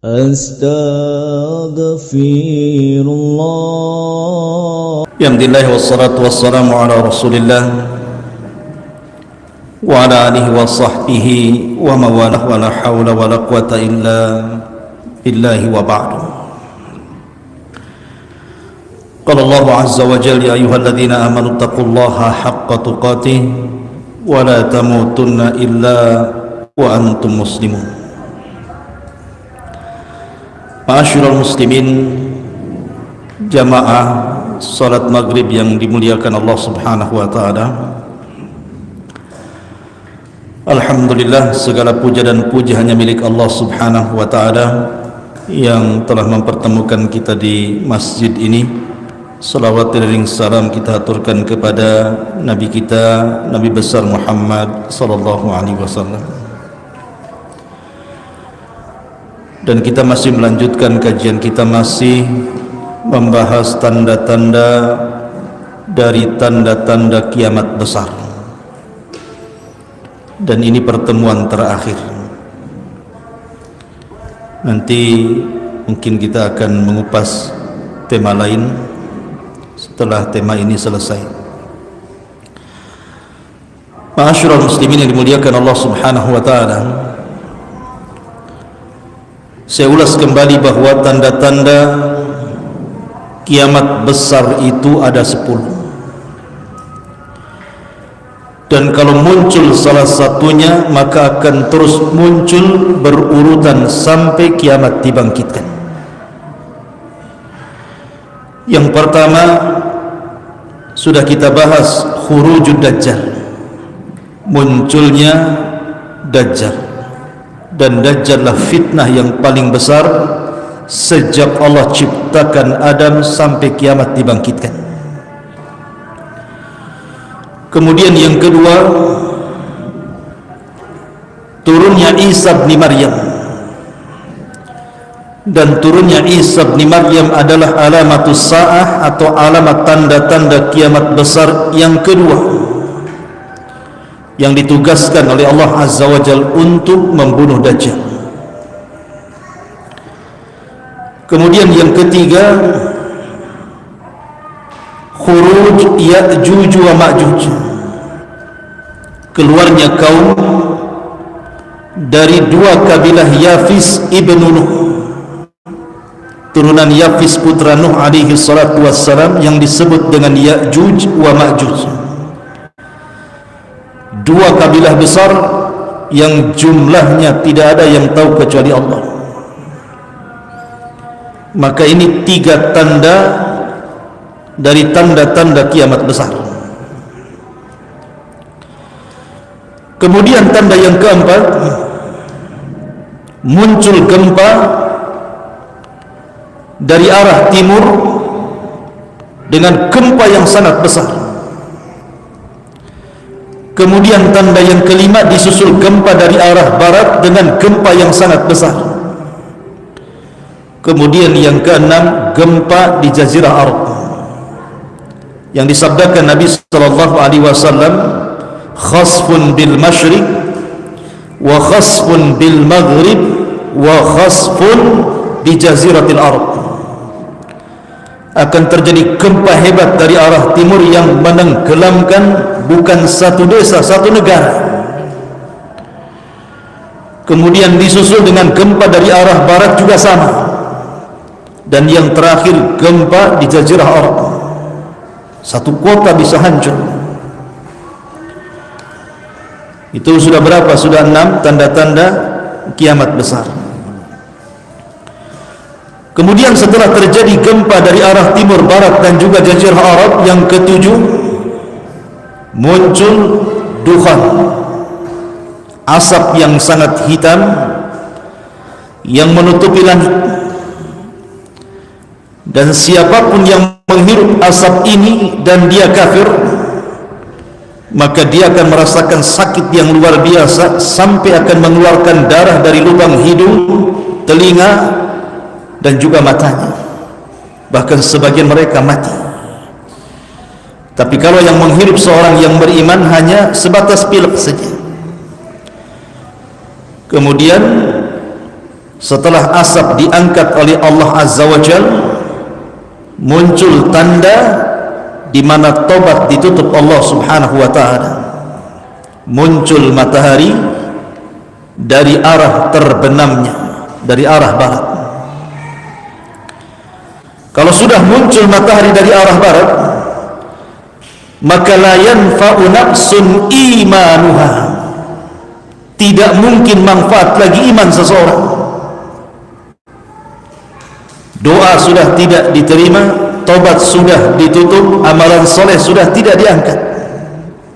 Astaghfirullah. Alhamdulillah wassalatu wassalamu ala Rasulillah wa ala alihi wa sahbihi wa mawalah wa la hawla wa la quwata illa billahi wa ba'du. Qala Allah azza wa jalla, ya ayyuhalladzina amanu taqullaha haqqa tuqatih wa la tamutunna illa wa antum muslimun. Ma'asyiral muslimin, jamaah salat maghrib yang dimuliakan Allah subhanahu wa ta'ala. Alhamdulillah, segala puja dan puji hanya milik Allah subhanahu wa ta'ala yang telah mempertemukan kita di masjid ini. Salawat dan salam kita aturkan kepada Nabi kita, Nabi besar Muhammad sallallahu alaihi wasallam. Dan kita masih melanjutkan kajian kita, masih membahas tanda-tanda dari tanda-tanda kiamat besar. Dan ini pertemuan terakhir. Nanti mungkin kita akan mengupas tema lain setelah tema ini selesai. Ma'asyiral muslimin yang dimuliakan Allah subhanahu wa ta'ala, saya ulas kembali bahwa tanda-tanda kiamat besar itu ada 10. Dan kalau muncul salah satunya, maka akan terus muncul berurutan sampai kiamat dibangkitkan. Yang pertama sudah kita bahas, khurujud dajjal, munculnya dajjal. Dan dajjallah fitnah yang paling besar sejak Allah ciptakan Adam sampai kiamat dibangkitkan. Kemudian yang kedua, turunnya Isa bin Maryam. Dan turunnya Isa bin Maryam adalah alamatus sa'ah atau alamat tanda-tanda kiamat besar yang kedua, yang ditugaskan oleh Allah Azza wa Jalla untuk membunuh Dajjal. Kemudian yang ketiga, khuruj Ya'juj wa Ma'juj, keluarnya kaum dari dua kabilah Yafis ibnu Nuh, turunan Yafis putra Nuh alaihi salatu wassalam, yang disebut dengan Ya'juj wa Ma'juj. Dua kabilah besar yang jumlahnya tidak ada yang tahu kecuali Allah. Maka ini 3 tanda dari tanda-tanda kiamat besar. Kemudian tanda yang keempat, muncul gempa dari arah timur dengan gempa yang sangat besar. Kemudian tanda yang kelima, disusul gempa dari arah barat dengan gempa yang sangat besar. Kemudian yang keenam, gempa di Jazirah Arab, yang disabdakan Nabi sallallahu alaihi wasallam, khasfun bil masyriq wa khasfun bil maghrib wa khasfun di Jaziratil Arab. Akan terjadi gempa hebat dari arah timur yang menenggelamkan bukan satu desa, satu negara. Kemudian disusul dengan gempa dari arah barat juga sama. Dan yang terakhir, gempa di Jazirah Arab. Satu kota bisa hancur. Itu sudah berapa? Sudah 6 tanda-tanda kiamat besar. Kemudian setelah terjadi gempa dari arah timur, barat dan juga Jazirah Arab, yang ketujuh, muncul dukhan, asap yang sangat hitam yang menutupi langit. Dan siapapun yang menghirup asap ini dan dia kafir, maka dia akan merasakan sakit yang luar biasa sampai akan mengeluarkan darah dari lubang hidung, telinga dan juga matanya. Bahkan sebagian mereka mati. Tapi kalau yang menghirup seorang yang beriman hanya sebatas pilek saja. Kemudian setelah asap diangkat oleh Allah Azza wa Jalla, muncul tanda di mana tobat ditutup Allah Subhanahu wa taala. Muncul matahari dari arah terbenamnya, dari arah barat. Kalau sudah muncul matahari dari arah barat, maka la yanfa'u nafsun imanuha, tidak mungkin manfaat lagi iman seseorang. Doa sudah tidak diterima, tobat sudah ditutup, amalan soleh sudah tidak diangkat,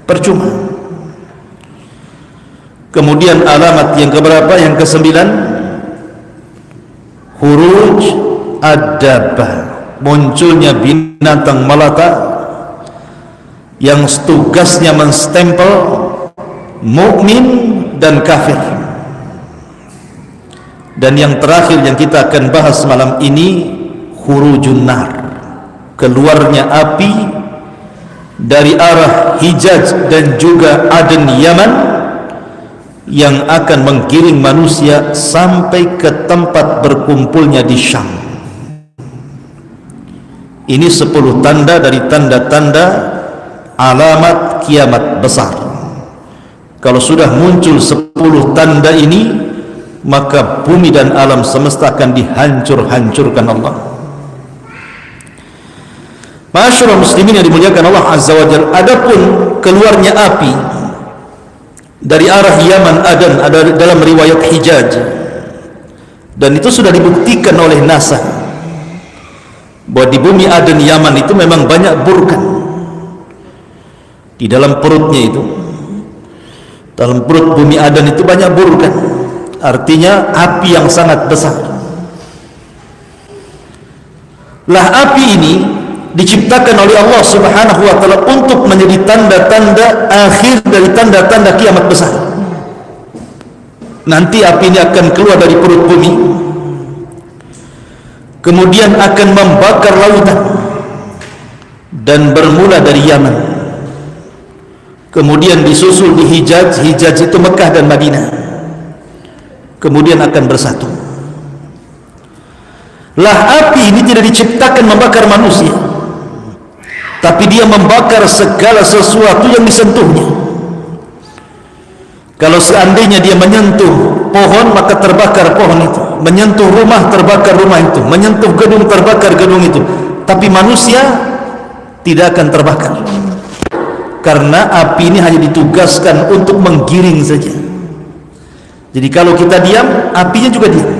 percuma. Kemudian alamat yang keberapa? Yang ke-9, huruj ad-dabbah, munculnya binatang melata yang tugasnya menstempel mukmin dan kafir. Dan yang terakhir yang kita akan bahas malam ini, khurujun nar, keluarnya api dari arah Hijaz dan juga Aden Yaman, yang akan menggiring manusia sampai ke tempat berkumpulnya di Syam. Ini 10 tanda dari tanda-tanda alamat kiamat besar. Kalau sudah muncul 10 tanda ini, maka bumi dan alam semesta akan dihancur-hancurkan Allah. Ma'asyiral muslimin yang dimuliakan Allah Azza wa Jalla, adapun keluarnya api dari arah Yaman Aden ada dalam riwayat Hijaz, dan itu sudah dibuktikan oleh NASA bahwa di bumi Aden Yaman itu memang banyak burkan di dalam perutnya itu. Dalam perut bumi Aden itu banyak burkan, artinya api yang sangat besar. Lah api ini diciptakan oleh Allah Subhanahu wa taala untuk menjadi tanda-tanda akhir dari tanda-tanda kiamat besar. Nanti api ini akan keluar dari perut bumi, kemudian akan membakar lautan, dan bermula dari Yaman, kemudian disusul di Hijaz. Hijaz itu Mekah dan Madinah, kemudian akan bersatu. Lah api ini tidak diciptakan membakar manusia, tapi dia membakar segala sesuatu yang disentuhnya. Kalau seandainya dia menyentuh pohon, maka terbakar pohon itu. Menyentuh rumah, terbakar rumah itu. Menyentuh gedung, terbakar gedung itu. Tapi manusia tidak akan terbakar, karena api ini hanya ditugaskan untuk menggiring saja. Jadi kalau kita diam, apinya juga diam.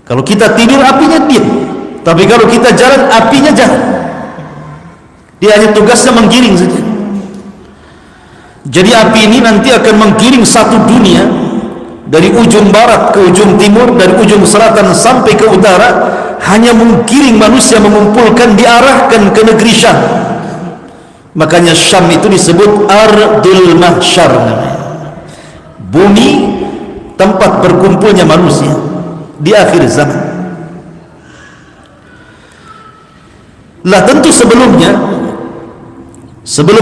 Kalau kita tidur, apinya diam. Tapi kalau kita jalan, apinya jalan. Dia hanya tugasnya menggiring saja. Jadi api ini nanti akan menggiring satu dunia, dari ujung barat ke ujung timur, dari ujung selatan sampai ke utara, hanya menggiring manusia, mengumpulkan, diarahkan ke negeri Syam. Makanya Syam itu disebut Ardul Mahsyar, bumi tempat berkumpulnya manusia di akhir zaman. Lah tentu sebelum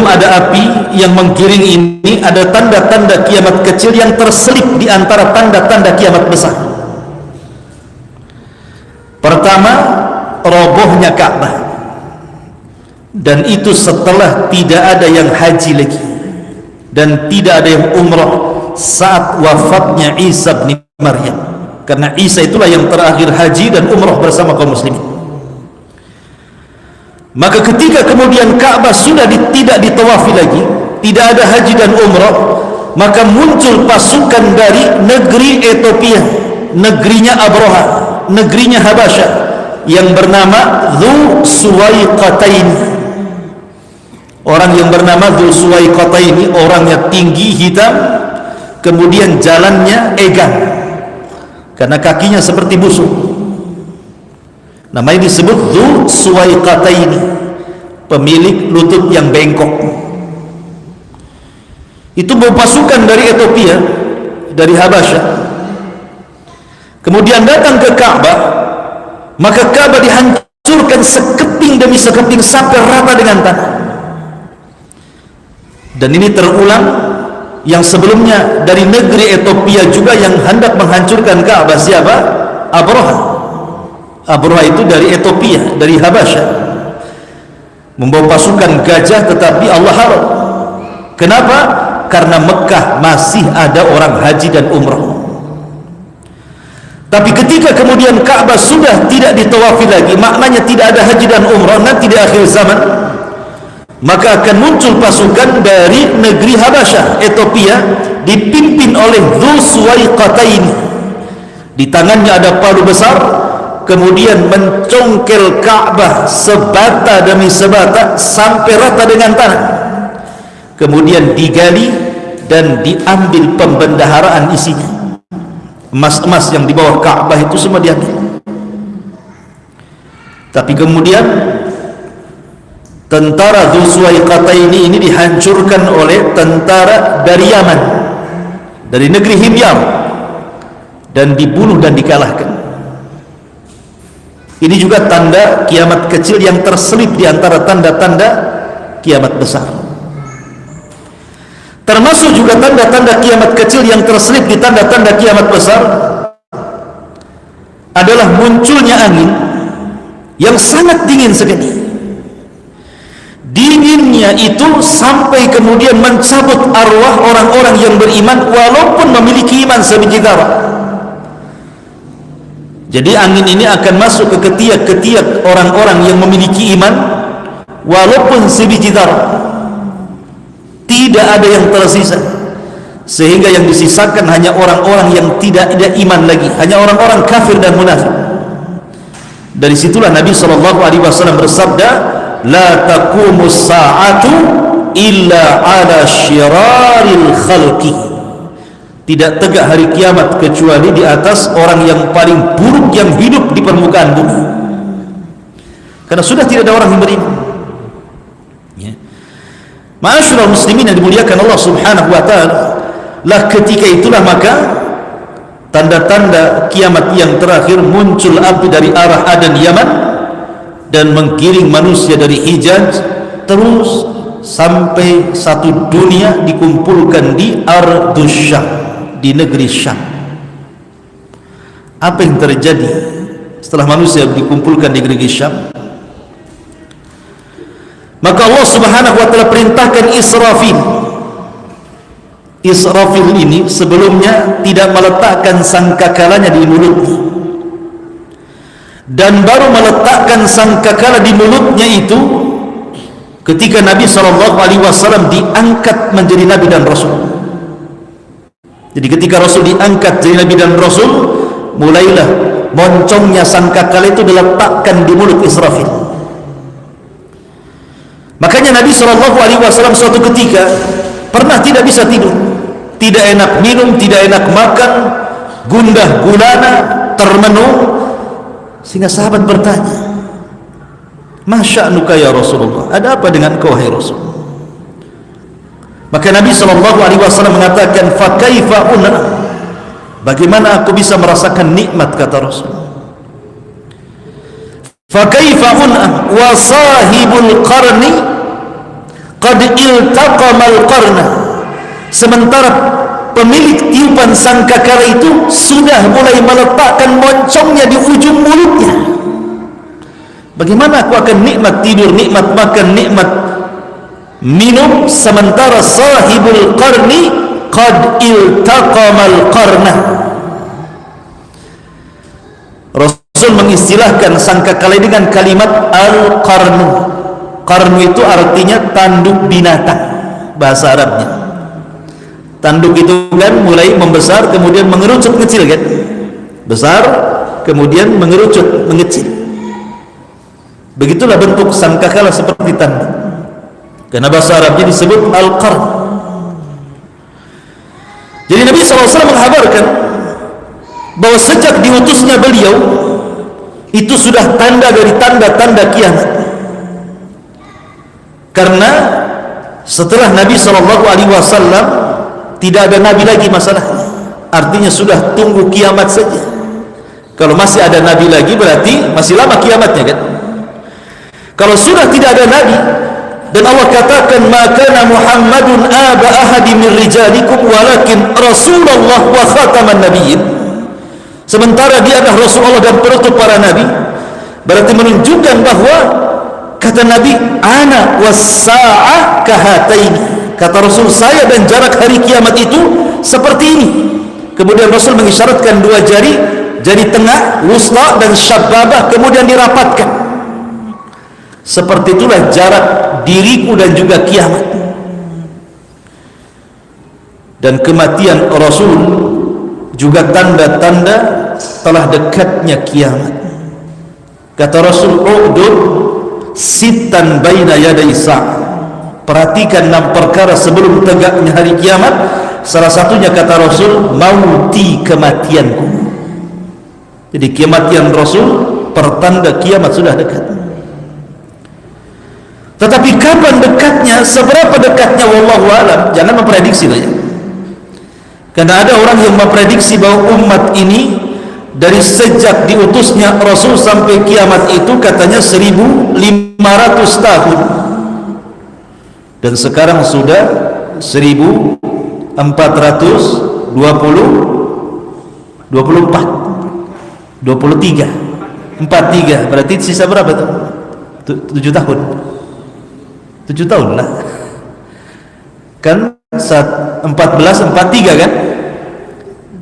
ada api yang menggiring ini, ada tanda-tanda kiamat kecil yang terselip di antara tanda-tanda kiamat besar. Pertama, robohnya Ka'bah, dan itu setelah tidak ada yang haji lagi dan tidak ada yang umrah saat wafatnya Isa bin Maryam, karena Isa itulah yang terakhir haji dan umrah bersama kaum muslimin. Maka ketika kemudian Ka'bah sudah tidak ditawafi lagi, tidak ada haji dan umrah, maka muncul pasukan dari negeri Ethiopia, negerinya Abraha, negerinya Habasyah, yang bernama Dzu Suwaiqataini. Orang yang bernama Dzu Suwaiqataini, orangnya tinggi, hitam, kemudian jalannya egan, karena kakinya seperti busuk. Namanya disebut Dzu Suwaiqataini, pemilik lutut yang bengkok. Itu bawa pasukan dari Ethiopia, dari Habasyah, kemudian datang ke Ka'bah. Maka Ka'bah dihancurkan sekeping demi sekeping sampai rata dengan tanah. Dan ini terulang Yang sebelumnya dari negeri Ethiopia juga yang hendak menghancurkan Ka'bah. Siapa? Abraha. Abraha itu dari Ethiopia, dari Habasyah, membawa pasukan gajah, tetapi Allah halau. Kenapa? Karena Mekah masih ada orang haji dan umrah. Tapi ketika kemudian Ka'bah sudah tidak ditawafi lagi, maknanya tidak ada haji dan umrah nanti di akhir zaman, maka akan muncul pasukan dari negeri Habasyah, Ethiopia, dipimpin oleh Dzul Suwaiqatain. Di tangannya ada palu besar, kemudian mencongkel Ka'bah sebata demi sebata sampai rata dengan tanah, kemudian digali dan diambil pembendaharaan isinya. Emas-emas yang di bawah Ka'bah itu semua diambil. Tapi kemudian tentara Dzul Suwaiqatain ini dihancurkan oleh tentara dari Yaman, dari negeri Himyar, dan dibunuh dan dikalahkan. Ini juga tanda kiamat kecil yang terselip di antara tanda-tanda kiamat besar. Termasuk juga tanda-tanda kiamat kecil yang terselip di tanda-tanda kiamat besar adalah munculnya angin yang sangat dingin sekali. Dinginnya itu sampai kemudian mencabut arwah orang-orang yang beriman walaupun memiliki iman sebiji zarah. Jadi angin ini akan masuk ke ketiak-ketiak orang-orang yang memiliki iman walaupun sebiji zarah. Tidak ada yang tersisa, sehingga yang disisakan hanya orang-orang yang tidak ada iman lagi, hanya orang-orang kafir dan munafik. Dari situlah Nabi SAW bersabda, la taqumus sa'atu illa ala syiraril khalqi. Tidak tegak hari kiamat kecuali di atas orang yang paling buruk yang hidup di permukaan bumi, karena sudah tidak ada orang yang beriman. Ma'asyiral muslimin yang dimuliakan Allah Subhanahu wa taala, lah ketika itulah maka tanda-tanda kiamat yang terakhir, muncul api dari arah Adan Yaman dan menggiring manusia dari Hijaz terus sampai satu dunia dikumpulkan di Ardus Syam, di negeri Syam. Apa yang terjadi setelah manusia dikumpulkan di negeri Syam? Maka Allah Subhanahu wa taala perintahkan Israfil. Israfil ini sebelumnya tidak meletakkan sangkakalanya di mulutnya, dan baru meletakkan sangkakala di mulutnya itu ketika Nabi SAW diangkat menjadi Nabi dan Rasul. Jadi ketika Rasul diangkat jadi Nabi dan Rasul, mulailah moncongnya sangkakala itu diletakkan di mulut Israfil. Makanya Nabi SAW suatu ketika pernah tidak bisa tidur, tidak enak minum, tidak enak makan, gundah gulana, termenung, sehingga sahabat bertanya, ma sya'nuka ya Rasulullah, ada apa dengan kau hai Rasul? Maka Nabi SAW mengatakan, fa kaifa una, bagaimana aku bisa merasakan nikmat, kata Rasul. Fa kaifa una wa sahibul qarni qad iltaqamal qarna, sementara pemilik tiupan sangkakala itu sudah mulai meletakkan moncongnya di ujung mulutnya. Bagaimana aku akan nikmat tidur, nikmat makan, nikmat minum, sementara sahibul qarni qad iltaqamal qarna. Rasul mengistilahkan sangkakala dengan kalimat al-qarnu. Qarnu itu artinya tanduk binatang, bahasa Arabnya. Tanduk itu kan mulai membesar kemudian mengerucut kecil kan, besar kemudian mengerucut mengecil. Begitulah bentuk sangkakala seperti tanduk, karena bahasa Arabnya disebut al-qarn. Jadi Nabi SAW menghabarkan bahwa sejak diutusnya beliau itu sudah tanda dari tanda-tanda kiamat. Karena setelah Nabi SAW tidak ada Nabi lagi masalahnya, artinya sudah tunggu kiamat saja. Kalau masih ada Nabi lagi berarti masih lama kiamatnya kan. Kalau sudah tidak ada Nabi, Dan Allah katakan, maka Muhammadun aba ahadi min rijalikum walakin Rasulullah wa khataman nabiyyin. Sementara dia adalah Rasulullah dan penutup para nabi, berarti menunjukkan bahwa kata Nabi, ana was-sa'ah kahataini. Kata Rasul, saya dan jarak hari kiamat itu seperti ini. Kemudian Rasul mengisyaratkan dua jari, jari tengah, wusta dan syababah, kemudian dirapatkan. Seperti itulah jarak diriku dan juga kiamat. Dan kematian Rasul juga tanda-tanda telah dekatnya kiamat. Kata Rasul, u'dur sitan baina yaday sa'ah. Perhatikan 6 perkara sebelum tegaknya hari kiamat. Salah satunya kata Rasul, mauti, kematianku. Jadi kematian Rasul pertanda kiamat sudah dekat. Tetapi kapan dekatnya, seberapa dekatnya, wallahu a'lam. Jangan memprediksi lah ya. Karena ada orang yang memprediksi bahwa umat ini dari sejak diutusnya Rasul sampai kiamat itu katanya 1500 tahun. Dan sekarang sudah 1424, 23, 43. Berarti sisa berapa tuh? 7 tahun. 7 tahun lah. Kan 1443 kan?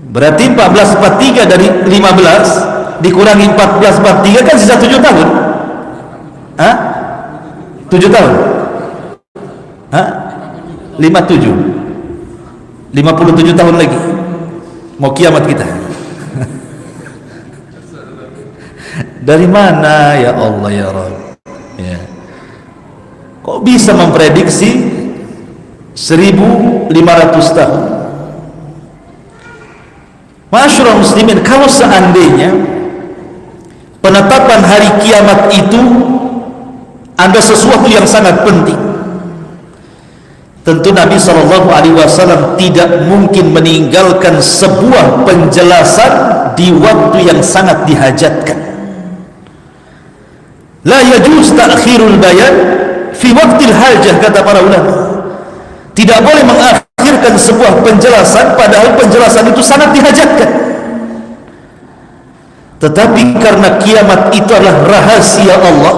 Berarti 1443 dari 15 dikurangi 1443 kan sisa 7 tahun. Hah? 7 tahun. Hah? 57 tahun lagi mau kiamat kita. Dari mana ya Allah ya Rabb ya. Kok bisa memprediksi 1500 tahun? Masyaallah muslimin, kalau seandainya penetapan hari kiamat itu ada sesuatu yang sangat penting, tentu Nabi SAW tidak mungkin meninggalkan sebuah penjelasan di waktu yang sangat dihajatkan. La yajuz ta'khirul bayan fi waqtil hajah, kata para ulama. Tidak boleh mengakhirkan sebuah penjelasan padahal penjelasan itu sangat dihajatkan. Tetapi karena kiamat itu adalah rahasia Allah,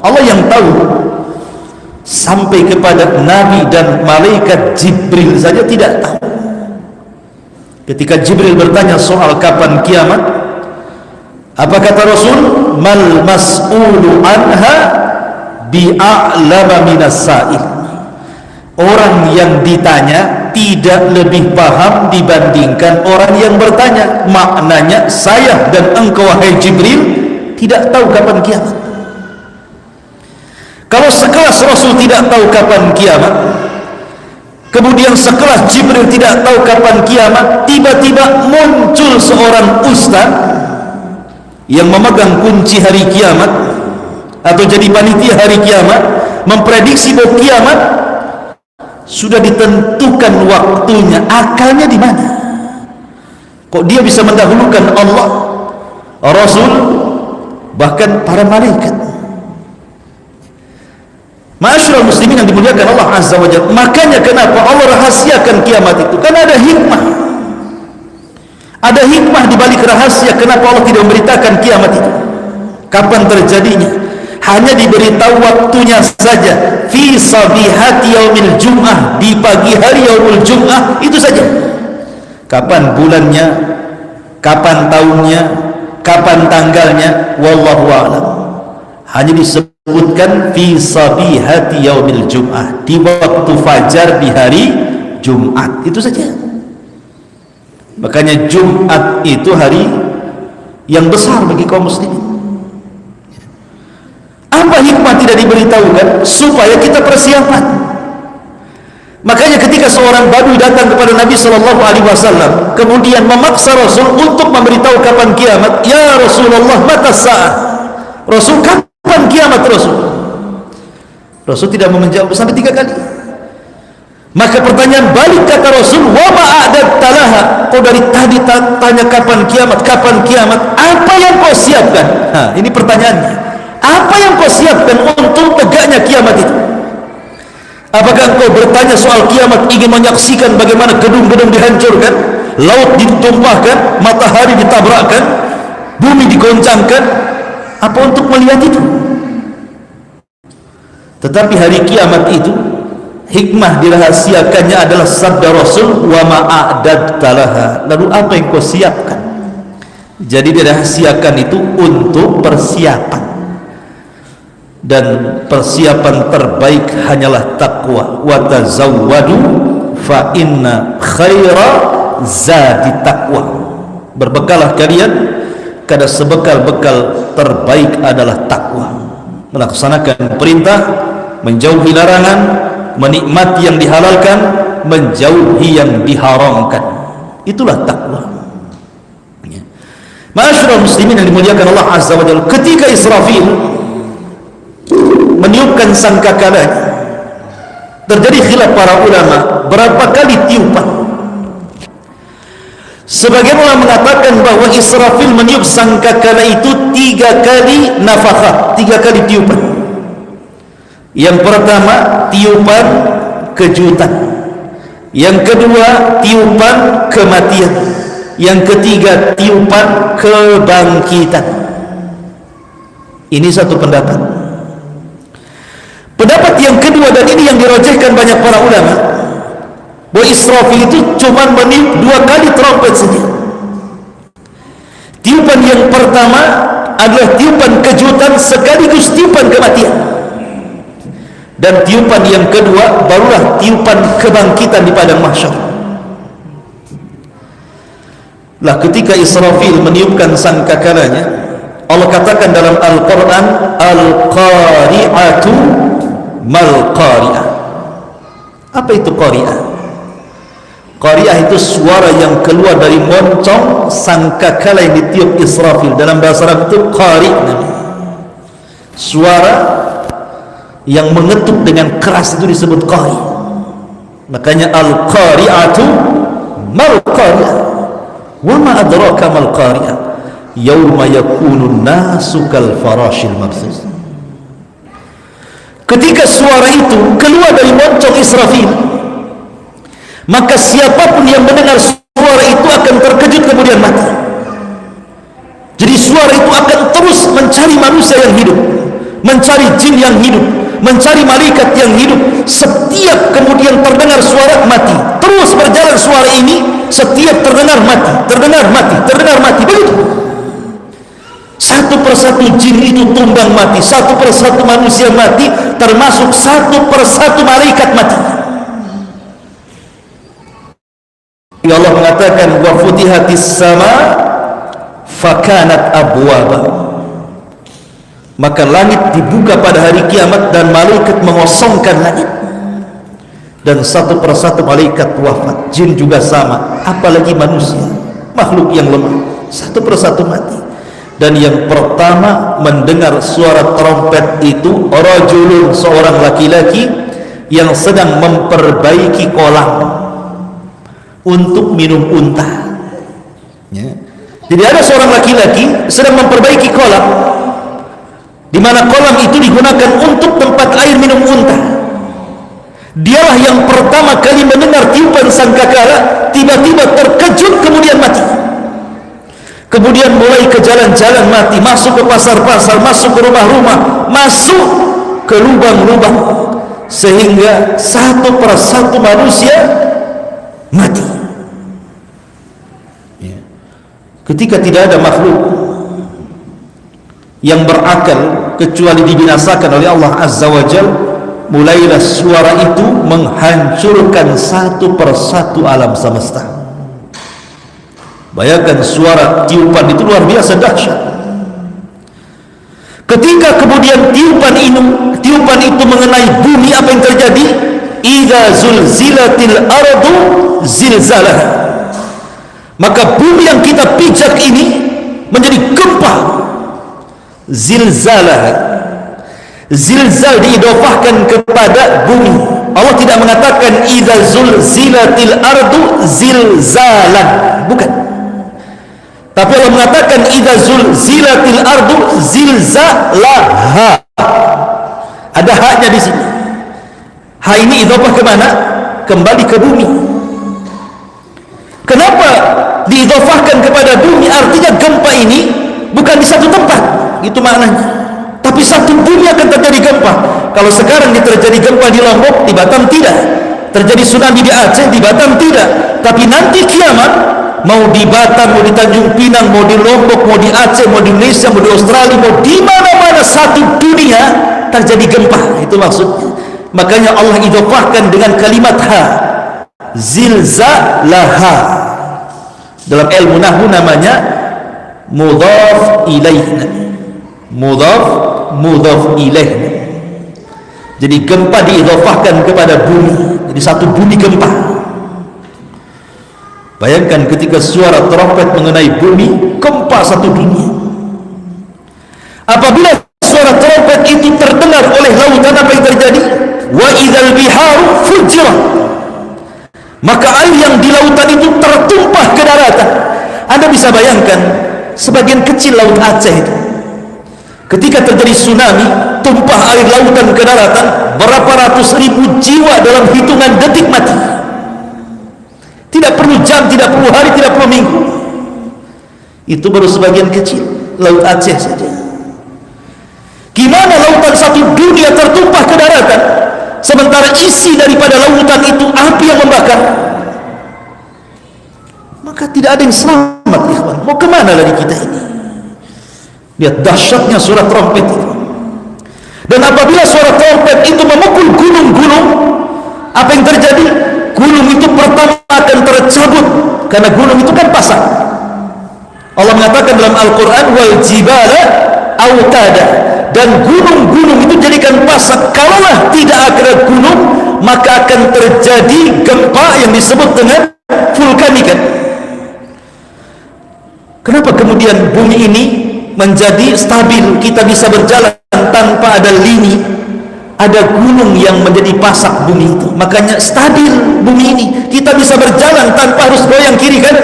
Allah yang tahu. Sampai kepada Nabi dan malaikat Jibril saja tidak tahu. Ketika Jibril bertanya soal kapan kiamat, apa kata Rasul? Mal mas'ulu anha bi'a'lama minas sa'il. Orang yang ditanya tidak lebih paham dibandingkan orang yang bertanya. Maknanya saya dan engkau wahai Jibril tidak tahu kapan kiamat. Kalau sekelas Rasul tidak tahu kapan kiamat, kemudian sekelas Jibril tidak tahu kapan kiamat, tiba-tiba muncul seorang ustaz yang memegang kunci hari kiamat atau jadi panitia hari kiamat, memprediksi bahwa kiamat sudah ditentukan waktunya. Akalnya di mana? Kok dia bisa mendahulukan Allah, Rasul, bahkan para malaikat? Ma'asyiral muslimin yang dimuliakan Allah Azza wa Jalla. Makanya kenapa Allah rahasiakan kiamat itu? Karena ada hikmah. Ada hikmah di balik rahasia kenapa Allah tidak memberitakan kiamat itu. Kapan terjadinya? Hanya diberitahu waktunya saja. Fi sabihati yaumil jum'ah, di pagi hari yaumul jum'ah, itu saja. Kapan bulannya, kapan tahunnya, kapan tanggalnya, wallahu a'lam. Hanya disebutkan fi sabihati yaumil jum'ah, di waktu fajar di hari Jumat, itu saja. Makanya Jumat itu hari yang besar bagi kaum muslimin. Apa hikmah tidak diberitahukan? Supaya kita persiapan. Makanya ketika seorang badui datang kepada Nabi SAW, kemudian memaksa Rasul untuk memberitahu kapan kiamat. Ya Rasulullah, mata sa'ah. Rasul, kapan kiamat Rasul? Rasul tidak mau menjawab sampai 3 kali. Maka pertanyaan balik kata Rasul, wa ma'adatta laha. Kau dari tadi tanya kapan kiamat, kapan kiamat, apa yang kau siapkan? Nah, ini pertanyaannya. Apa yang kau siapkan untuk tegaknya kiamat itu? Apakah engkau bertanya soal kiamat, ingin menyaksikan bagaimana gedung-gedung dihancurkan, laut ditumpahkan, matahari ditabrakkan, bumi digoncangkan? Apa untuk melihat itu? Tetapi hari kiamat itu, hikmah dirahasiakannya adalah sabda Rasul, wa ma'adadta laha, lalu apa yang kau siapkan? Jadi dirahasiakan itu untuk persiapan, dan persiapan terbaik hanyalah takwa. Wa tazawwadu fa inna khaira zadi taqwa. Berbekalah kalian, karena sebekal-bekal terbaik adalah takwa. Melaksanakan perintah, menjauhi larangan, menikmati yang dihalalkan, menjauhi yang diharamkan. Itulah takwa. Ma'asyiral muslimin yang dimuliakan Allah Azza wa Jalla, ketika Israfil meniupkan sangkakalanya, terjadi khilaf para ulama berapa kali tiupan. Sebagian ulama mengatakan bahwa Israfil meniup sangkakala itu 3 kali nafakhat, 3 kali tiupan. Yang pertama tiupan kejutan, yang kedua tiupan kematian, yang ketiga tiupan kebangkitan. Ini satu pendapat. Pendapat yang kedua, dan ini yang dirajihkan banyak para ulama, bahwa Israfil itu cuma meniup 2 kali trompet saja. Tiupan yang pertama adalah tiupan kejutan sekaligus tiupan kematian, dan tiupan yang kedua barulah tiupan kebangkitan di padang mahsyar. Lah ketika Israfil meniupkan sangkakalanya, Allah katakan dalam Al-Quran, Al-Qari'atu mal-Qari'ah. Apa itu Qari'ah? Qari'ah itu suara yang keluar dari moncong sangkakala yang ditiup Israfil. Dalam bahasa Arab itu Qari' namanya. Suara yang mengetuk dengan keras itu disebut Qari'. Makanya Al-Qari'atu mal-Qari'ah. Wa ma adraka mal qari'ah yauma yakunun nasu kal farashil mabthus. Ketika suara itu keluar dari moncong Israfil, maka siapapun yang mendengar suara itu akan terkejut kemudian mati. Jadi suara itu akan terus mencari manusia yang hidup, mencari jin yang hidup, mencari malaikat yang hidup. Setiap kemudian terdengar suara, mati. Terus berjalan suara ini, setiap terdengar mati, terdengar mati, terdengar mati, begitu. Satu persatu jin itu tumbang mati, satu persatu manusia mati, termasuk satu persatu malaikat mati. Ya Allah mengatakan, wa futihatis sama fakanat abwaba. Maka langit dibuka pada hari kiamat dan malaikat mengosongkan langit, dan satu persatu malaikat wafat. Jin juga sama, apalagi manusia, makhluk yang lemah, satu persatu mati. Dan yang pertama mendengar suara trompet itu rajulun, seorang laki-laki yang sedang memperbaiki kolam untuk minum unta, ya. Jadi ada seorang laki-laki sedang memperbaiki kolam, di mana kolam itu digunakan untuk tempat air minum unta. Dialah yang pertama kali mendengar tiupan sangkakala, tiba-tiba terkejut kemudian mati. Kemudian mulai ke jalan-jalan mati, masuk ke pasar-pasar, masuk ke rumah-rumah, masuk ke lubang-lubang, sehingga satu persatu manusia mati. Ya. Ketika tidak ada makhluk yang berakal kecuali dibinasakan oleh Allah Azza wa Jalla, mulailah suara itu menghancurkan satu persatu alam semesta. Bayangkan suara tiupan itu luar biasa dahsyat. Ketika kemudian tiupan itu mengenai bumi, apa yang terjadi? Idza zulzilatil ardu zilzalah. Maka bumi yang kita pijak ini menjadi gempa. Zilzalah. Zilzal diidofahkan kepada bumi. Allah tidak mengatakan idza zulzilatil ardu zilzalan, bukan. Tapi Allah mengatakan idza zulzilatil ardu zilzalaha. Ada haknya di sini. Ha ini idhofah kemana? Kembali ke bumi. Kenapa diidhofahkan kepada bumi? Artinya gempa ini bukan di satu tempat, itu maknanya. Tapi satu bumi akan terjadi gempa. Kalau sekarang terjadi gempa di Lombok, di Batam tidak. Terjadi tsunami di Aceh, di Batam tidak. Tapi nanti kiamat, mau di Batam, mau di Tanjung Pinang, mau di Lombok, mau di Aceh, mau di Indonesia, mau di Australia, mau di mana-mana satu dunia terjadi gempa. Itu maksudnya. Makanya Allah idhofahkan dengan kalimat ha, zilzalaha. Dalam ilmu nahwu namanya mudhaf ilaih. Mudhaf ilaih. Jadi gempa diidhofahkan kepada bumi. Jadi satu bumi gempa. Bayangkan ketika suara trompet mengenai bumi, gempa satu dunia. Apabila suara trompet itu terdengar oleh lautan, apa yang terjadi? Wa idzal biharu fujirat. Maka air yang di lautan itu tertumpah ke daratan. Anda bisa bayangkan sebagian kecil laut Aceh itu, ketika terjadi tsunami, tumpah air lautan ke daratan, berapa ratus ribu jiwa dalam hitungan detik mati. Tidak perlu jam, tidak perlu hari, tidak perlu minggu. Itu baru sebagian kecil laut Aceh saja. Gimana lautan satu dunia tertumpah ke daratan, sementara isi daripada lautan itu api yang membakar? Maka tidak ada yang selamat, ikhwan. Mau kemana lagi kita ini? Lihat dahsyatnya suara trompet itu. Dan apabila suara trompet itu memukul gunung-gunung, apa yang terjadi? Gunung itu pertama akan tercabut, karena gunung itu kan pasak. Allah mengatakan dalam Al-Quran, wal jibala autada, dan gunung-gunung itu jadikan pasak. Kalaulah tidak ada gunung, maka akan terjadi gempa yang disebut dengan vulkanik. Kenapa kemudian bumi ini menjadi stabil, kita bisa berjalan tanpa ada lini, ada gunung yang menjadi pasak bumi itu? Makanya stabil bumi ini, kita bisa berjalan tanpa harus goyang kiri kanan.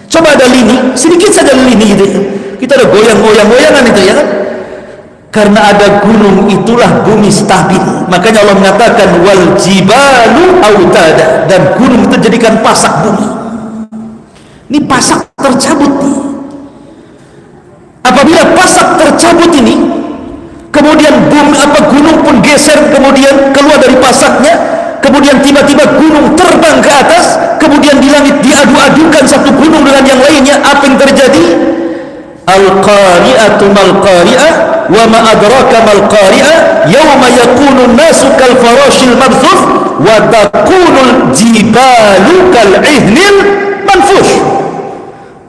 Coba ada lini, sedikit saja lini gitu ya, kita ada goyang-goyangan itu ya kan? Karena ada gunung, itulah bumi stabil. Makanya Allah mengatakan wal jibalu autada, dan gunung itu jadikan pasak bumi. Ini pasak tercabut nih. Apabila pasak tercabut ini, kemudian gunung pun geser, kemudian keluar dari pasaknya, kemudian tiba-tiba gunung terbang ke atas, kemudian di langit diadu-adukan satu gunung dengan yang lainnya. Apa yang terjadi? Al-qari'atu mal-qari'ah wa ma adraka mal-qari'ah yawma yakunu nasu kal farashil mabthuf wa takunul jibalu kal ihnil manfush.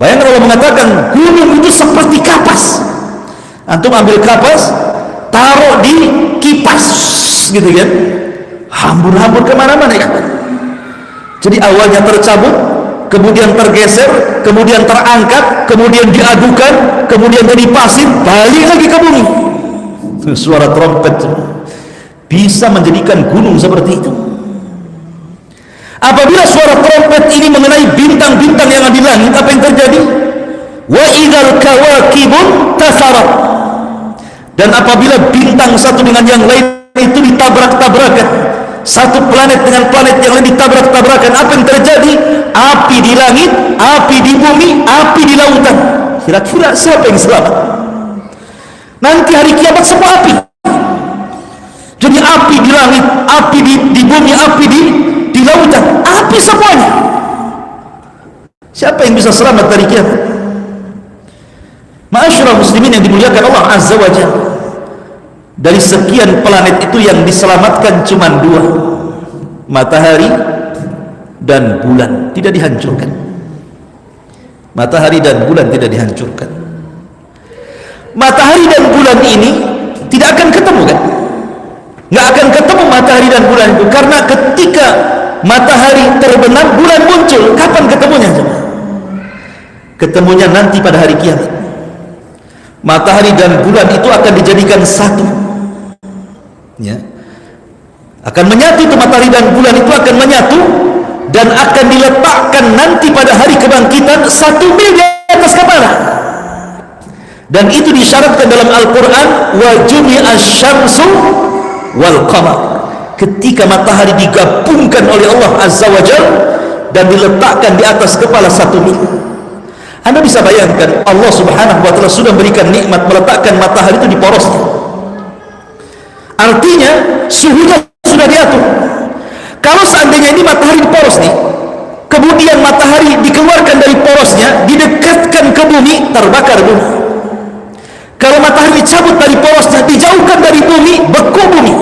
Bayangkan Allah mengatakan gunung itu seperti kapas. Antum ambil kapas, taruh di kipas gitu kan, hambur-hambur kemana-mana ya. Jadi awalnya tercabut, kemudian tergeser, kemudian terangkat, kemudian diadukan, kemudian jadi pasir, balik lagi ke bumi. Suara trompet bisa menjadikan gunung seperti itu. Apabila suara trompet ini mengenai bintang-bintang yang ada di langit, apa yang terjadi? Wa idzal kawakibun tasarat. Dan apabila bintang satu dengan yang lain itu ditabrak-tabrakan, satu planet dengan planet yang lain ditabrak-tabrakan, apa yang terjadi? Api di langit, api di bumi, api di lautan. Kira-kira siapa yang selamat? Nanti hari kiamat semua api. Jadi api di langit, api di bumi, api di lautan, api semuanya. Siapa yang bisa selamat dari kiamat? Ma'asyiral muslimin yang dimuliakan Allah Azza wa Jalla, dari sekian planet itu yang diselamatkan cuma dua, matahari dan bulan. Tidak dihancurkan. Matahari dan bulan tidak dihancurkan. Matahari dan bulan ini tidak akan ketemu kan? Nggak akan ketemu matahari dan bulan itu, karena ketika matahari terbenam, bulan muncul. Kapan ketemunya? Ketemunya nanti pada hari kiamat. Matahari dan bulan itu akan dijadikan satu, ya, akan menyatu. Itu matahari dan bulan itu akan menyatu dan akan diletakkan nanti pada hari kebangkitan 1 mil di atas kepala. Dan itu disyaratkan dalam Al-Quran, wa jumi'asy syamsu wal qamar. ketika matahari digabungkan oleh Allah Azza wa Jalla dan diletakkan di atas kepala satu mil. Anda bisa bayangkan, Allah Subhanahu wa Ta'ala sudah berikan nikmat meletakkan matahari itu di porosnya. Artinya suhunya sudah diatur. Kalau seandainya ini matahari di poros nih, kemudian matahari dikeluarkan dari porosnya, didekatkan ke bumi, terbakar bumi. Kalau matahari dicabut dari porosnya, dijauhkan dari bumi, beku bumi.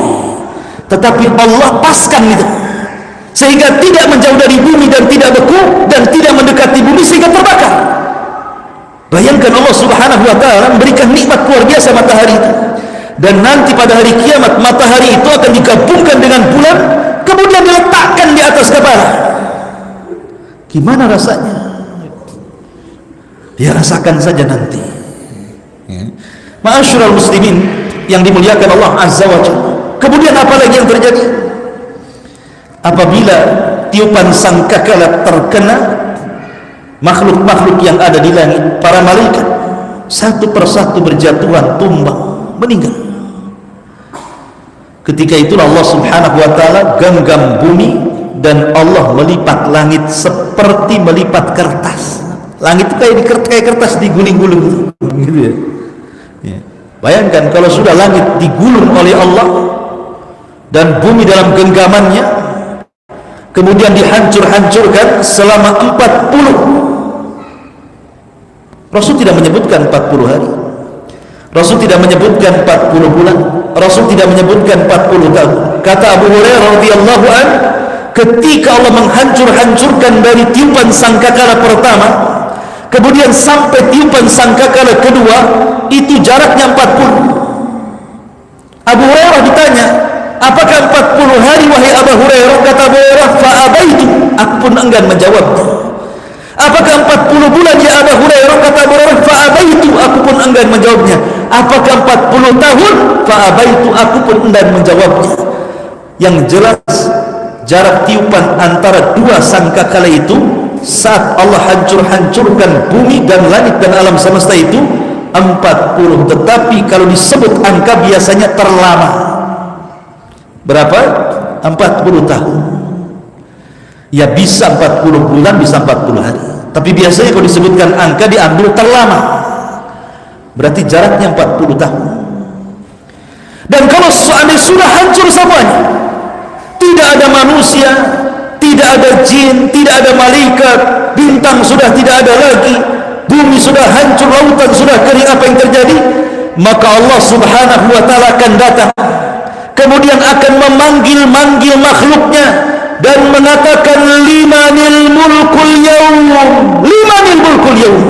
Tetapi Allah paskan itu, sehingga tidak menjauh dari bumi dan tidak beku, dan tidak mendekati bumi sehingga terbakar. Bayangkan Allah Subhanahu wa Ta'ala memberikan nikmat luar biasa matahari itu. Dan nanti pada hari kiamat matahari itu akan digabungkan dengan bulan, kemudian diletakkan di atas kepala. Gimana rasanya? Dia rasakan saja nanti. Ma'asyiral muslimin yang dimuliakan Allah Azza wa Jalla. Kemudian apa lagi yang terjadi? Apabila tiupan sangkakala terkena makhluk-makhluk yang ada di langit, para malaikat satu persatu berjatuhan, tumbang, meninggal. Ketika itulah Allah Subhanahu wa Ta'ala genggam bumi dan Allah melipat langit seperti melipat kertas. Langit itu kayak kertas diguling-guling gitu ya. Bayangkan kalau sudah langit digulung oleh Allah dan bumi dalam genggamannya, kemudian dihancur-hancurkan selama 40. Rasul tidak menyebutkan 40 hari, Rasul tidak menyebutkan 40 bulan, Rasul tidak menyebutkan 40 tahun. Kata Abu Hurairah radhiyallahu an, ketika Allah menghancur-hancurkan dari tiupan sangkakala pertama, kemudian sampai tiupan sangkakala kedua, itu jaraknya 40. Abu Hurairah ditanya, apakah 40 hari wahai Abu Hurairah? Kata Abu Hurairah, fa'abaitu, aku pun enggan menjawabnya. Apakah 40 bulan ya Abu Hurairah? Kata Abu Hurairah, fa'abaitu, aku pun enggan menjawabnya. Apakah 40 tahun? Fa'abaitu, aku pun enggan menjawabnya. Yang jelas jarak tiupan antara dua sangkakala itu saat Allah hancur-hancurkan bumi dan langit dan alam semesta itu 40. Tetapi kalau disebut angka biasanya terlama. Berapa? 40 tahun. Ya bisa 40 bulan, bisa 40 hari. Tapi biasanya kalau disebutkan angka diambil terlama. Berarti jaraknya 40 tahun. Dan kalau seandainya sudah hancur semuanya, tidak ada manusia, tidak ada jin, tidak ada malaikat, bintang sudah tidak ada lagi, bumi sudah hancur, lautan sudah kering, apa yang terjadi? Maka Allah Subhanahu wa Ta'ala akan datang, kemudian akan memanggil-manggil makhluknya dan mengatakan, limanil mulkul yaum, limanil mulkul yaum.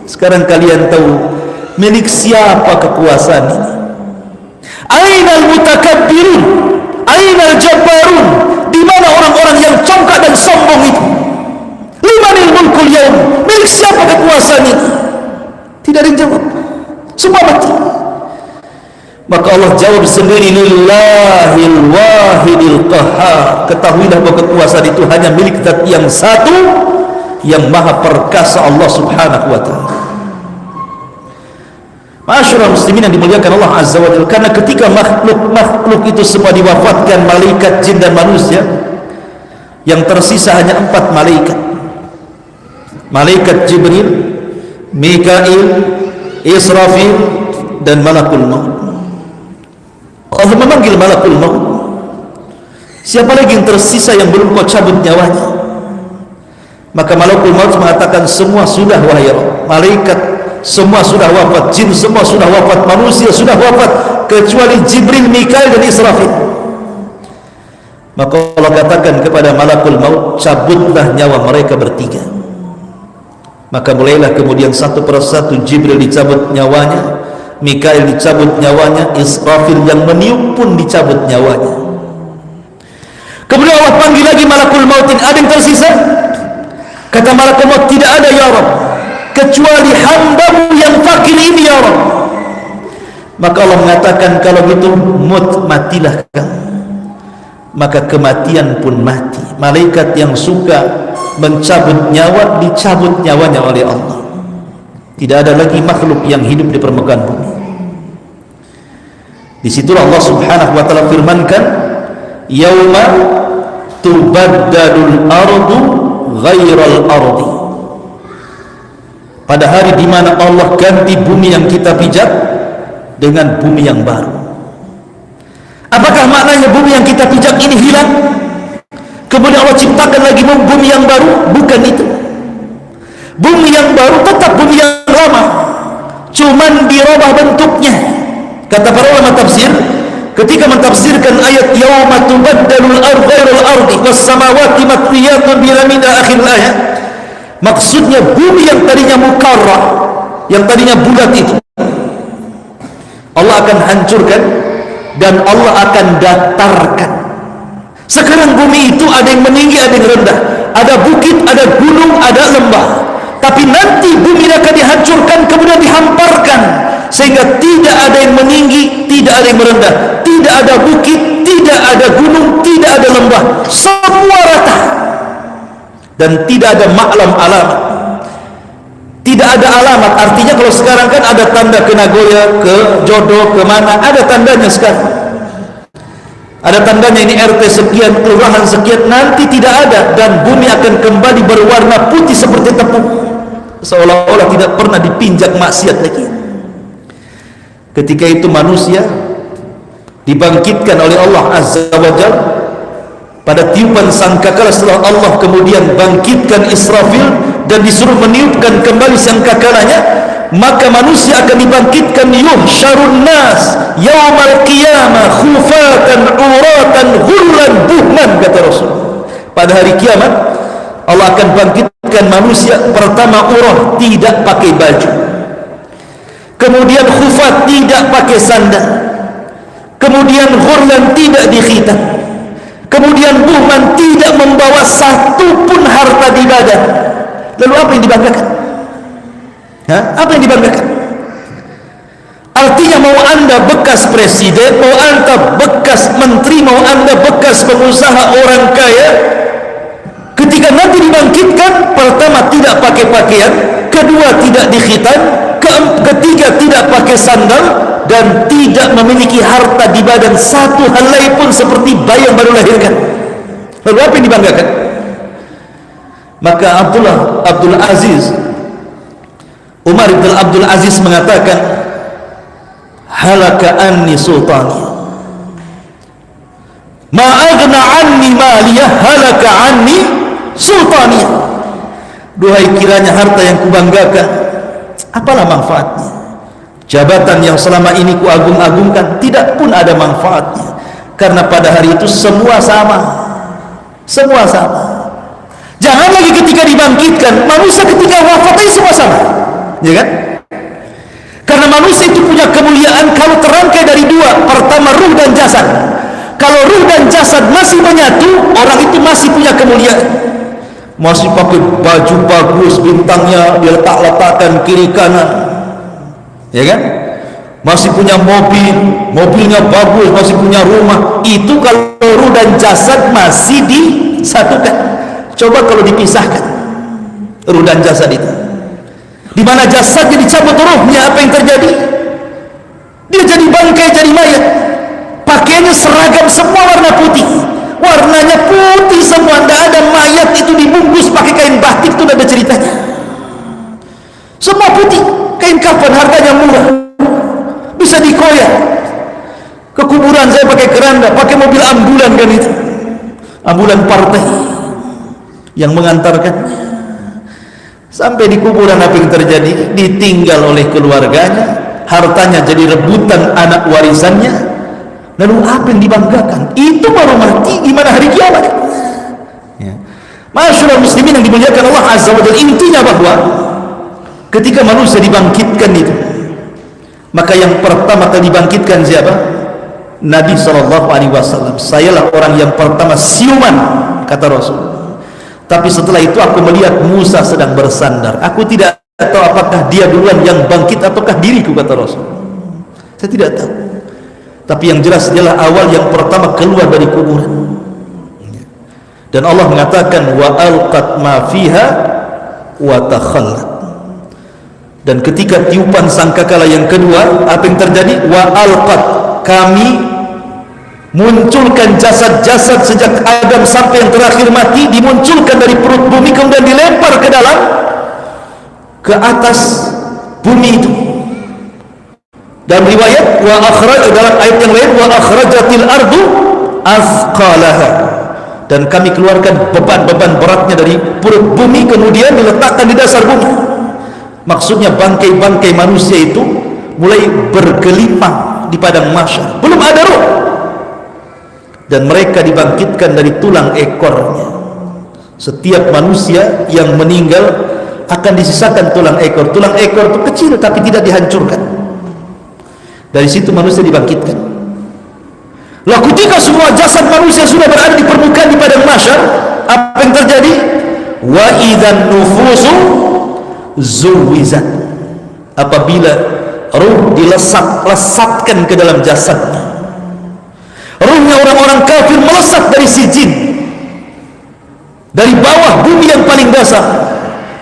Sekarang kalian tahu milik siapa kekuasaan ini? Ainal mutakabbirun, ainal jabbarun, di mana orang-orang yang congkak dan sombong itu? Limanil mulkul yaum, milik siapa kekuasaan ini? Tidak ada yang jawab, semua mati. Maka Allah jawab sendiri, lillahil wahidil qahhar. Ketahuilah bahwa kekuasaan itu hanya milik Zat yang satu, yang maha perkasa, Allah Subhanahu wa Ta'ala. Ma'asyiral muslimin yang dimuliakan Allah Azza wa Jalla, karena ketika makhluk itu semua diwafatkan, malaikat, jin dan manusia, yang tersisa hanya 4 malaikat. Malaikat Jibril, Mikail, Israfil dan Malakul Maut. Allah memanggil Malakul Maut. Siapa lagi yang tersisa yang belum kau cabut nyawanya? Maka Malakul Maut mengatakan, semua sudah wahai Rabb. Malaikat semua sudah wafat, jin semua sudah wafat, manusia sudah wafat, kecuali Jibril, Mikail dan Israfil. Maka Allah katakan kepada Malakul Maut, cabutlah nyawa mereka bertiga. Maka mulailah kemudian satu persatu Jibril dicabut nyawanya, Mikail dicabut nyawanya, Israfil yang meniup pun dicabut nyawanya. Kemudian Allah panggil lagi Malakul Maut, ada yang tersisa? Kata Malakul Maut, tidak ada ya Rabb, kecuali hambamu yang fakir ini ya Rabb. Maka Allah mengatakan, kalau gitu matilah kamu. Maka kematian pun mati. Malaikat yang suka mencabut nyawa, dicabut nyawanya oleh Allah. Tidak ada lagi makhluk yang hidup di permukaan bumi. Disitulah Allah Subhanahu wa Ta'ala firmankan, yauma tubaddalul ardu ghairal ardi, pada hari di mana Allah ganti bumi yang kita pijak dengan bumi yang baru. Apakah maknanya bumi yang kita pijak ini hilang, kemudian Allah ciptakan lagi bumi yang baru? Bukan itu. Bumi yang baru tetap bumi yang lama, cuman dirubah bentuknya. Kata para ulama tafsir ketika mentafsirkan ayat yauma tubaddalul ardu ghairal ardi was samawati matwiyatun bi yamin akhir ayat, maksudnya bumi yang tadinya mukarrah, yang tadinya bulat itu Allah akan hancurkan dan Allah akan datarkan. Sekarang bumi itu ada yang meninggi, ada yang rendah, ada bukit, ada gunung, ada lembah. Tapi nanti bumi akan dihancurkan kemudian dihamparkan, sehingga tidak ada yang meninggi, tidak ada yang merendah, tidak ada bukit, tidak ada gunung, tidak ada lembah, semua rata. Dan tidak ada ma'lam alamat, tidak ada alamat. Artinya kalau sekarang kan ada tanda ke Nagoya, ke Jodoh, ke mana, ada tandanya sekarang, ada tandanya ini RT sekian, kelurahan sekian. Nanti tidak ada, dan bumi akan kembali berwarna putih seperti tepung, seolah-olah tidak pernah dipinjak maksiat lagi. Ketika itu manusia dibangkitkan oleh Allah Azza wa Jalla pada tiupan sangkakala. Setelah Allah kemudian bangkitkan Israfil dan disuruh meniupkan kembali sangkakalanya, maka manusia akan dibangkitkan. Yuhsyarun nas yaumal qiyamah khufatan uratan ghurlan buhman, kata Rasul. Pada hari kiamat Allah akan bangkitkan manusia, pertama urah, tidak pakai baju, kemudian khufat, tidak pakai sandal, kemudian ghurlan, tidak dikhitan, kemudian buhman, tidak membawa satu pun harta di badan. Lalu apa yang dibanggakan? Apa yang dibanggakan? Artinya mau anda bekas presiden, mau anda bekas menteri, mau anda bekas pengusaha orang kaya, ketika nanti dibangkitkan, pertama tidak pakai pakaian, kedua tidak dikhitan, ketiga tidak pakai sandal, dan tidak memiliki harta di badan satu helai pun, seperti bayi yang baru lahirkan. Lalu apa yang dibanggakan? Maka Abdul Aziz, Umar bin Abdul Aziz mengatakan, halaka anni sultani ma aghna anni maliyah, halaka anni sultani. Duhai kiranya harta yang kubanggakan, apalah manfaatnya? Jabatan yang selama ini kuagung-agungkan, tidak pun ada manfaatnya, karena pada hari itu semua sama, semua sama. Jangan lagi ketika dibangkitkan, manusia ketika wafat itu semua sama, ya kan? Karena manusia itu punya kemuliaan kalau terangkai dari dua, pertama ruh dan jasad. Kalau ruh dan jasad masih menyatu, orang itu masih punya kemuliaan. Masih pakai baju bagus, bintangnya dia letak-letakkan kiri kanan, ya kan? Masih punya mobil, mobilnya bagus, masih punya rumah. Itu kalau ruh dan jasad masih disatukan. Coba kalau dipisahkan ruh dan jasad itu, di mana jasadnya dicabut ruhnya, apa yang terjadi? Dia jadi bangkai, jadi mayat. Pakaiannya seragam, semua warna putih, warnanya putih semua. Tidak ada mayat itu dibungkus pakai kain batik, itu tidak ada ceritanya. Semua putih, kain kafan harganya murah, bisa dikoyak. Ke kuburan saya pakai keranda, pakai mobil ambulan, kan itu ambulan partai yang mengantarkannya. Sampai di kuburan apa yang terjadi? Ditinggal oleh keluarganya, hartanya jadi rebutan anak warisannya. Lalu apa yang dibanggakan? Itu baru mati, gimana hari kiamat? Ya. Masyaallah muslimin yang dimuliakan Allah Azza wa Jalla, intinya bahwa ketika manusia dibangkitkan itu, maka yang pertama kali dibangkitkan siapa? Nabi SAW. Sayalah orang yang pertama siuman, kata Rasul. Tapi setelah itu aku melihat Musa sedang bersandar. Aku tidak tahu apakah dia duluan yang bangkit ataukah diriku, kata Rasul. Saya tidak tahu. Tapi yang jelas adalah awal yang pertama keluar dari kuburan. Dan Allah mengatakan wa alqat ma fiha wa takhallat. Dan ketika tiupan sangkakala yang kedua, apa yang terjadi? Wa alqat, kami munculkan jasad-jasad sejak Adam sampai yang terakhir mati, dimunculkan dari perut bumi kemudian dilempar ke atas bumi itu. Dalam riwayat dalam ayat yang lain, wa akhrajatil ardu azqalaha, dan kami keluarkan beban-beban beratnya dari perut bumi kemudian diletakkan di dasar bumi. Maksudnya bangkai-bangkai manusia itu mulai bergelimang di padang mahsyar, belum ada roh, dan mereka dibangkitkan dari tulang ekornya. Setiap manusia yang meninggal akan disisakan tulang ekor. Tulang ekor itu kecil tapi tidak dihancurkan. Dari situ manusia dibangkitkan. Lah ketika semua jasad manusia sudah berada di permukaan di padang mahsyar, apa yang terjadi? Wa idzan nufusu zuwizat. Apabila ruh dilesatkan ke dalam jasadnya. Ruhnya orang-orang kafir melesat dari sijin, dari bawah bumi yang paling dasar.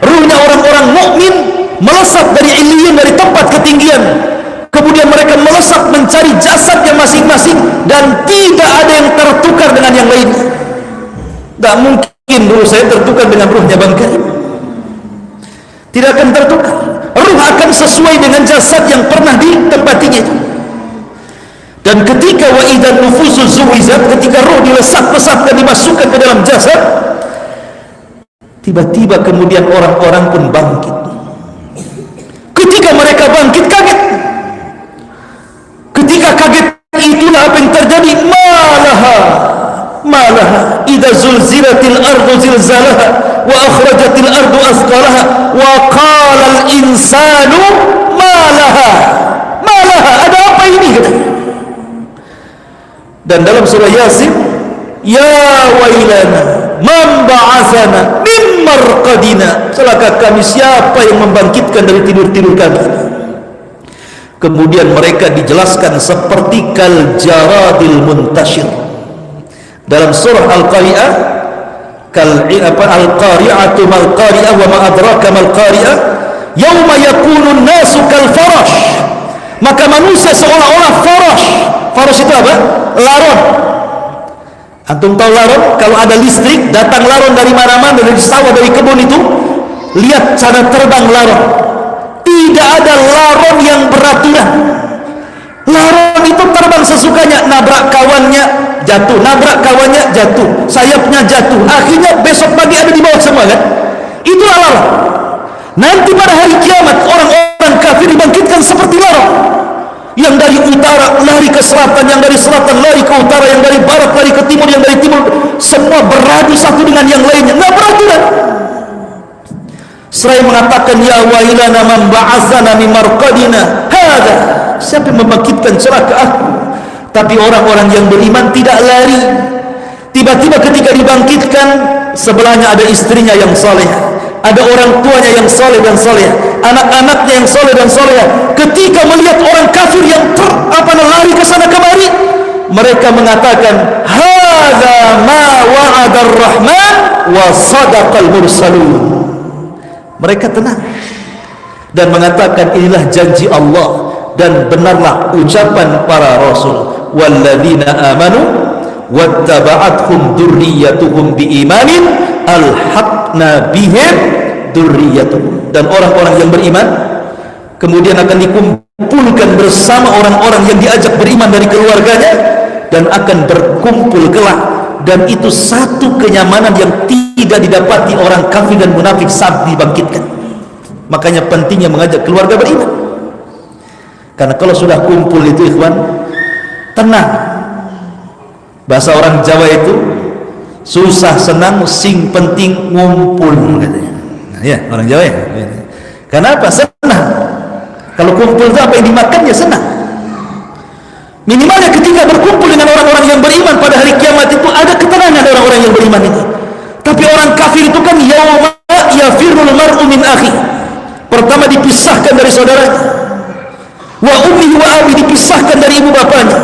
Ruhnya orang-orang mukmin melesat dari illiyin, dari tempat ketinggian. Kemudian mereka melesat mencari jasadnya masing-masing, dan tidak ada yang tertukar dengan yang lainnya. Tak mungkin ruh saya tertukar dengan ruhnya Bang Karim. Tidak akan tertukar. Ruh akan sesuai dengan jasad yang pernah ditempatinya itu. Dan ketika wa idzan nufusu zuwizat, ketika roh dilesat-lesatkan, dimasukkan ke dalam jasad, tiba-tiba kemudian orang-orang pun bangkit. Ketika mereka bangkit, kaget. Ketika kaget itulah apa yang terjadi. Malaha idza zulzilatil ardu zilzalaha wa akhrajatil ardu asqalaha wa qala al insanu malaha. Ada apa ini katanya. Dan dalam surah Yasin, ya wailana man ba'atsana min marqadina, celaka kami, siapa yang membangkitkan dari tidur-tidur kami. Kemudian mereka dijelaskan seperti kal jaradil muntashir. Dalam surah Al-Qari'ah, al-qari'atu mal qari'ah wa ma adraka mal qari'ah, yauma yakunun nasu kal farash, maka manusia seolah-olah farash. Farash itu apa? Laron. Antum tahu laron? Kalau ada listrik, datang laron dari mana-mana, dari sawah, dari kebun itu, lihat cara terbang laron. Tidak ada laron yang beraturan. Laron itu terbang sesukanya, nabrak kawannya jatuh, nabrak kawannya jatuh, sayapnya jatuh, akhirnya besok pagi ada di bawah semua kan? Itulah laron. Nanti pada hari kiamat orang-orang kafir dibangkitkan seperti laron, yang dari utara lari ke selatan, yang dari selatan lari ke utara, yang dari barat lari ke timur, yang dari timur, semua beradu satu dengan yang lainnya, nggak beraturan. Seraya mengatakan ya wailana man ba'atsana min marqadina hadza, siapa yang membangkitkan celaka aku. Tapi orang-orang yang beriman tidak lari. Tiba-tiba ketika dibangkitkan, sebelahnya ada istrinya yang saleh, ada orang tuanya yang saleh dan saleh, anak-anaknya yang saleh dan saleh. Ketika melihat orang kafir yang lari ke sana kemari, mereka mengatakan hadza ma wa'ada ar-rahman wa sadaqal mursalun. Mereka tenang dan mengatakan inilah janji Allah dan benarlah ucapan para rasul. Walladzina amanu wattaba'athum dzurriyyatuhum biimanin alhaqna bihim dzurriyyatuhum. Dan orang-orang yang beriman kemudian akan dikumpulkan bersama orang-orang yang diajak beriman dari keluarganya, dan akan berkumpul kelak. Dan itu satu kenyamanan yang tidak didapati orang kafir dan munafik saat dibangkitkan. Makanya pentingnya mengajak keluarga beriman, karena kalau sudah kumpul itu ikhwan, tenang. Bahasa orang Jawa itu susah senang sing penting ngumpul katanya. Nah, ya orang Jawa ya. Kenapa? Senang. Kalau kumpul itu apa yang dimakan ya senang. Minimalnya ketika berkumpul dengan orang-orang yang beriman pada hari kiamat itu ada ketenangan orang-orang yang beriman itu. Tapi orang kafir itu kan yauma yafirrul mar'u min akhi. Pertama dipisahkan dari saudaranya. Wa ummihi wa abi, dipisahkan dari ibu bapanya.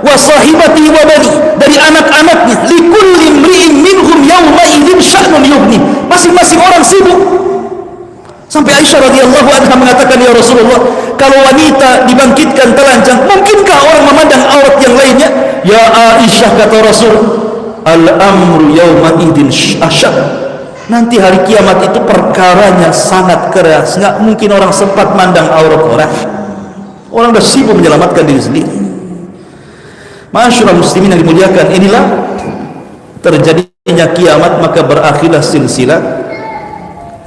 Wa sahibatihi wa bani, dari anak-anaknya. Likulli imri'in minhum yauma idzin sya'nun yughni. Masing-masing orang sibuk. Sampai Aisyah radhiyallahu anha mengatakan, ya Rasulullah, kalau wanita dibangkitkan telanjang, mungkinkah orang memandang aurat yang lainnya? Ya Aisyah, kata Rasul, al-amru yawma idin asyad. Nanti hari kiamat itu perkaranya sangat keras, nggak mungkin orang sempat mandang aurat orang. Orang sudah sibuk menyelamatkan diri sendiri. Masyaallah muslimin yang dimuliakan, inilah terjadinya kiamat, maka berakhirlah silsilah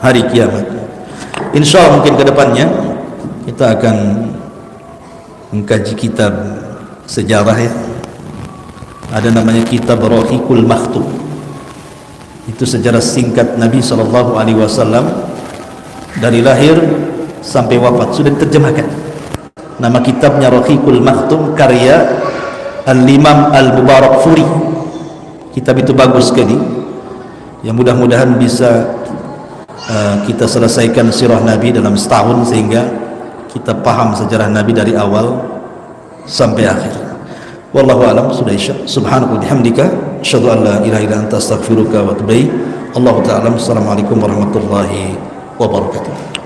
hari kiamat. Insyaallah mungkin ke depannya kita akan mengkaji kitab sejarah ya. Ada namanya kitab Rahiqul Makhtum. Itu sejarah singkat Nabi SAW dari lahir sampai wafat, sudah diterjemahkan. Nama kitabnya Rahiqul Makhtum, karya Al-Imam Al-Mubarakfuri. Kitab itu bagus sekali. Yang mudah-mudahan bisa kita selesaikan sirah Nabi dalam setahun, sehingga kita paham sejarah Nabi dari awal sampai akhir. Wallahu a'lam. Sudah isya. Subhanaka wa bihamdika asyhadu an la ilaha illa anta astaghfiruka wa atubu ilaik. Allahu ta'ala. Assalamualaikum warahmatullahi wabarakatuh.